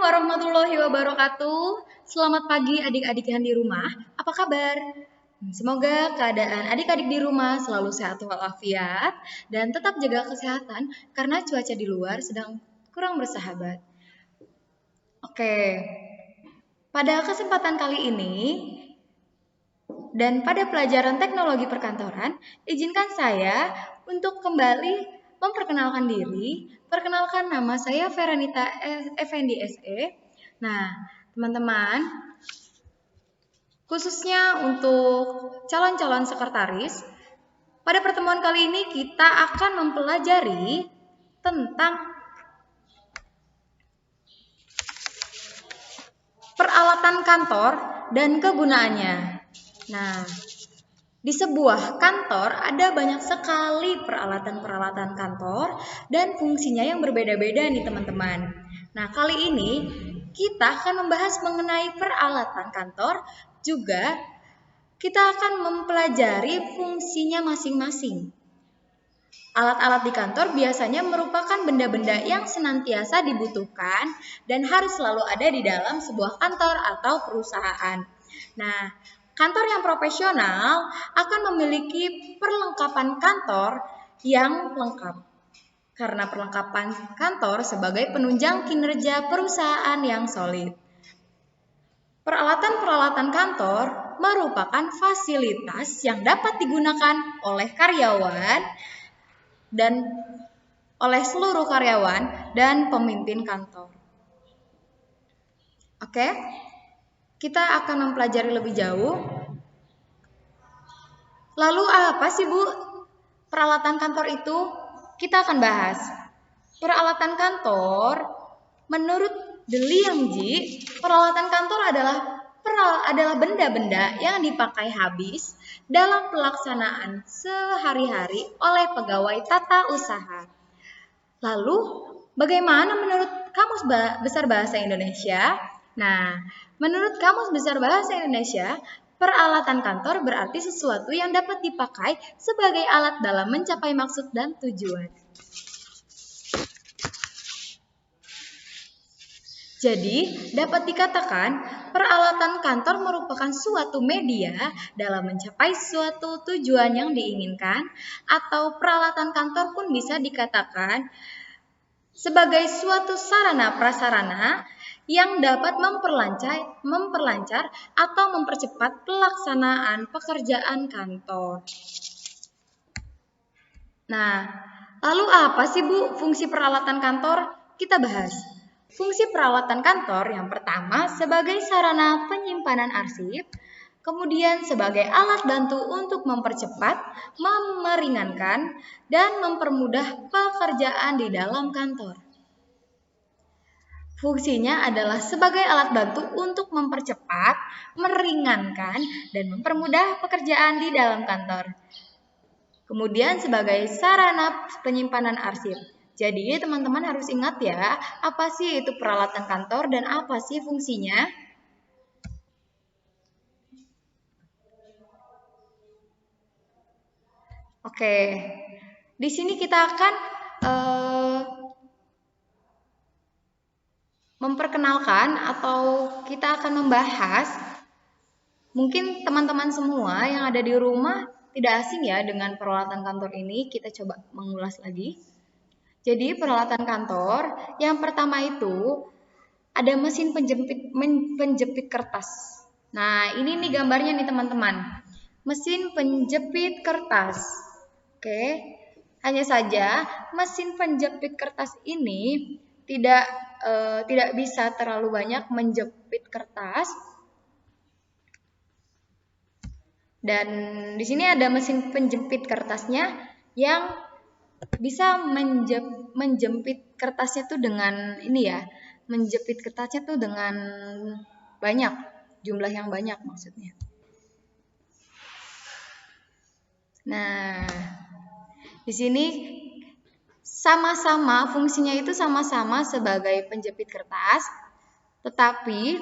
warahmatullahi wabarakatuh. Selamat pagi adik-adik yang di rumah. Apa kabar? Semoga keadaan adik-adik di rumah selalu sehat walafiat dan tetap jaga kesehatan karena cuaca di luar sedang kurang bersahabat. Oke, pada kesempatan kali ini dan pada pelajaran teknologi perkantoran, izinkan saya untuk kembali memperkenalkan diri. Perkenalkan, nama saya Veranita Effendi SE. Nah, teman-teman, khususnya untuk calon-calon sekretaris, pada pertemuan kali ini kita akan mempelajari tentang peralatan kantor dan kegunaannya. Nah, di sebuah kantor ada banyak sekali peralatan-peralatan kantor dan fungsinya yang berbeda-beda nih teman-teman. Nah, kali ini kita akan membahas mengenai peralatan kantor, juga kita akan mempelajari fungsinya masing-masing. Alat-alat di kantor biasanya merupakan benda-benda yang senantiasa dibutuhkan dan harus selalu ada di dalam sebuah kantor atau perusahaan. Nah, kantor yang profesional akan memiliki perlengkapan kantor yang lengkap. Karena perlengkapan kantor sebagai penunjang kinerja perusahaan yang solid. Peralatan-peralatan kantor merupakan fasilitas yang dapat digunakan oleh karyawan dan oleh seluruh karyawan dan pemimpin kantor. Oke? Kita akan mempelajari lebih jauh. Lalu apa sih Bu peralatan kantor itu? Kita akan bahas. Peralatan kantor, menurut De Liangji, peralatan kantor adalah benda-benda yang dipakai habis dalam pelaksanaan sehari-hari oleh pegawai tata usaha. Lalu, bagaimana menurut Kamus Besar Bahasa Indonesia? Nah, menurut Kamus Besar Bahasa Indonesia, peralatan kantor berarti sesuatu yang dapat dipakai sebagai alat dalam mencapai maksud dan tujuan. Jadi, dapat dikatakan peralatan kantor merupakan suatu media dalam mencapai suatu tujuan yang diinginkan, atau peralatan kantor pun bisa dikatakan sebagai suatu sarana-prasarana yang dapat memperlancar atau mempercepat pelaksanaan pekerjaan kantor. Nah, lalu apa sih Bu fungsi peralatan kantor? Kita bahas. Fungsi peralatan kantor yang pertama sebagai sarana penyimpanan arsip, kemudian sebagai alat bantu untuk mempercepat, meringankan, dan mempermudah pekerjaan di dalam kantor. Fungsinya adalah sebagai alat bantu untuk mempercepat, meringankan, dan mempermudah pekerjaan di dalam kantor. Kemudian sebagai sarana penyimpanan arsip. Jadi teman-teman harus ingat ya, apa sih itu peralatan kantor dan apa sih fungsinya? Oke, di sini kita akan memperkenalkan atau kita akan membahas, mungkin teman-teman semua yang ada di rumah tidak asing ya dengan peralatan kantor ini. Kita coba mengulas lagi. Jadi peralatan kantor yang pertama itu ada mesin penjepit kertas. Nah, ini nih gambarnya nih teman-teman. Mesin penjepit kertas. Oke. Hanya saja mesin penjepit kertas ini tidak bisa terlalu banyak menjepit kertas. Dan di sini ada mesin penjepit kertasnya yang bisa menjepit kertasnya tuh dengan ini ya, menjepit kertasnya tuh dengan banyak, jumlah yang banyak maksudnya. Nah, di sini sama-sama fungsinya itu sama-sama sebagai penjepit kertas, tetapi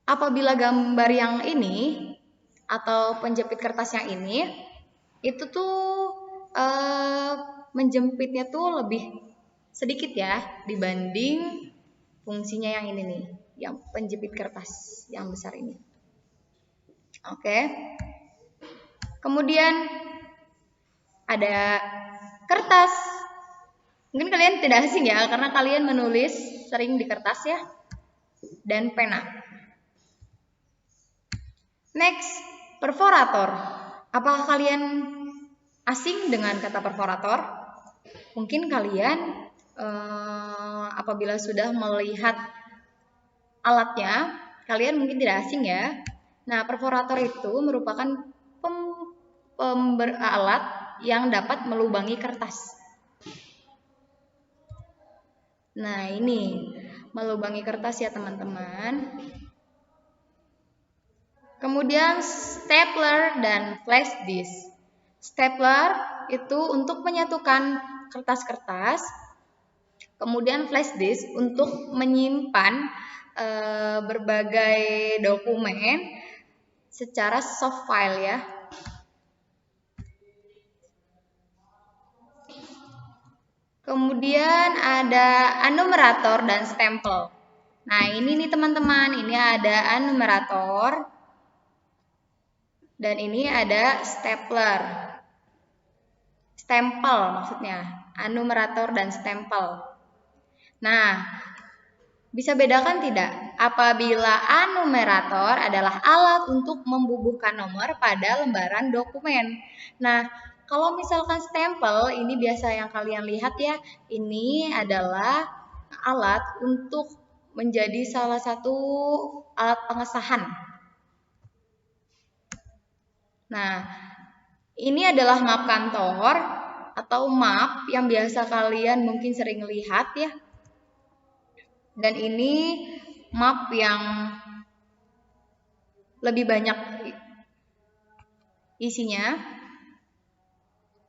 apabila gambar yang ini atau penjepit kertas yang ini itu tuh menjepitnya tuh lebih sedikit ya dibanding fungsinya yang ini nih, yang penjepit kertas yang besar ini. Oke. Kemudian ada kertas. Mungkin kalian tidak asing ya, karena kalian menulis sering di kertas ya. Dan pena. Next, perforator. Apakah kalian asing dengan kata perforator? Mungkin kalian apabila sudah melihat alatnya, kalian mungkin tidak asing ya. Nah, perforator itu merupakan alat yang dapat melubangi kertas. Nah, ini melubangi kertas ya teman-teman. Kemudian stapler dan flash disk. Stapler itu untuk menyatukan kertas-kertas. Kemudian flash disk untuk menyimpan berbagai dokumen secara soft file ya. Kemudian ada enumerator dan stempel. Nah, ini nih teman-teman, ini ada enumerator dan ini ada stapler. Stempel maksudnya, enumerator dan stempel. Nah, bisa bedakan tidak? Apabila enumerator adalah alat untuk membubuhkan nomor pada lembaran dokumen. Nah, kalau misalkan stempel, ini biasa yang kalian lihat ya, ini adalah alat untuk menjadi salah satu alat pengesahan. Nah, ini adalah map kantor atau map yang biasa kalian mungkin sering lihat ya. Dan ini map yang lebih banyak isinya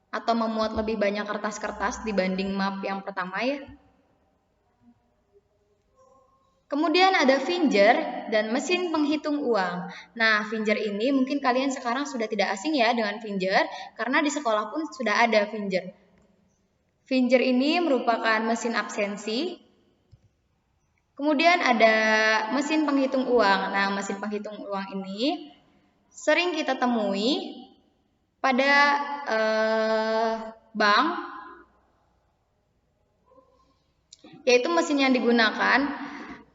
atau memuat lebih banyak kertas-kertas dibanding map yang pertama ya. Kemudian ada Finger dan mesin penghitung uang. Nah, Finger ini mungkin kalian sekarang sudah tidak asing ya dengan Finger, karena di sekolah pun sudah ada Finger. Finger ini merupakan mesin absensi. Kemudian ada mesin penghitung uang. Nah, mesin penghitung uang ini sering kita temui pada bank, yaitu mesin yang digunakan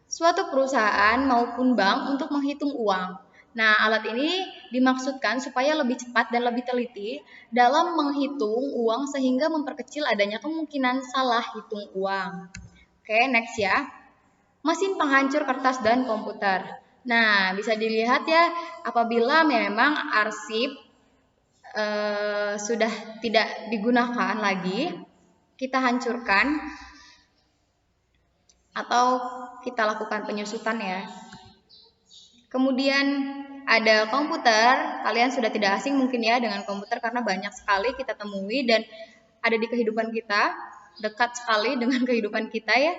suatu perusahaan maupun bank untuk menghitung uang. Nah, alat ini dimaksudkan supaya lebih cepat dan lebih teliti dalam menghitung uang sehingga memperkecil adanya kemungkinan salah hitung uang. Oke, next ya. Mesin penghancur kertas dan komputer. Nah, bisa dilihat ya, apabila memang arsip sudah tidak digunakan lagi, kita hancurkan atau kita lakukan penyusutan ya. Kemudian ada komputer, kalian sudah tidak asing mungkin ya dengan komputer karena banyak sekali kita temui dan ada di kehidupan kita, dekat sekali dengan kehidupan kita ya.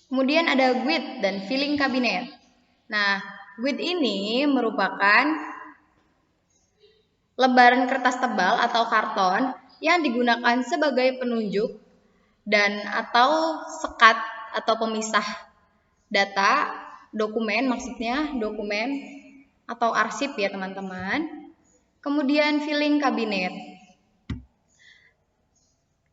Kemudian ada guide dan filing cabinet. Nah, guide ini merupakan lembaran kertas tebal atau karton yang digunakan sebagai penunjuk dan atau sekat atau pemisah data, dokumen maksudnya, dokumen atau arsip ya teman-teman. Kemudian filing cabinet.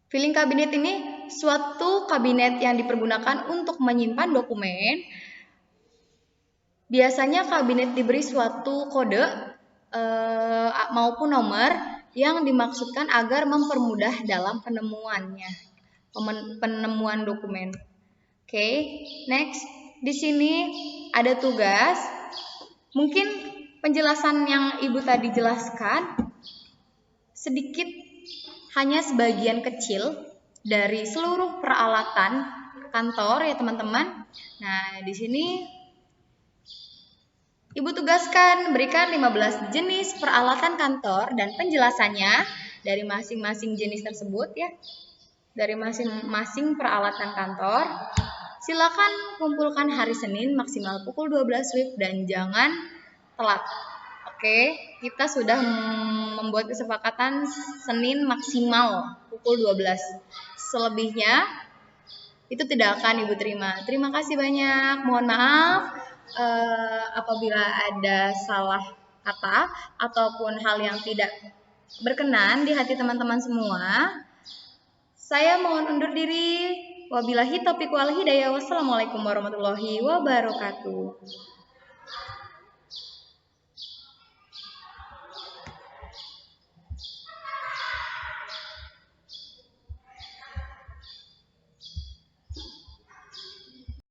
Filing cabinet ini suatu kabinet yang dipergunakan untuk menyimpan dokumen. Biasanya kabinet diberi suatu kode maupun nomor yang dimaksudkan agar mempermudah dalam penemuannya, penemuan dokumen. Oke, next. Di sini ada tugas. Mungkin penjelasan yang Ibu tadi jelaskan sedikit hanya sebagian kecil dari seluruh peralatan kantor ya teman-teman. Nah, di sini Ibu tugaskan berikan 15 jenis peralatan kantor dan penjelasannya dari masing-masing jenis tersebut ya. Dari masing-masing peralatan kantor. Silakan kumpulkan hari Senin maksimal pukul 12 WIB dan jangan telat. Oke, kita sudah membuat kesepakatan Senin maksimal pukul 12. Selebihnya itu tidak akan Ibu terima. Terima kasih banyak. Mohon maaf apabila ada salah kata ataupun hal yang tidak berkenan di hati teman-teman semua. Saya mohon undur diri. Wabillahi taufiq wal hidayah. Wassalamualaikum warahmatullahi wabarakatuh.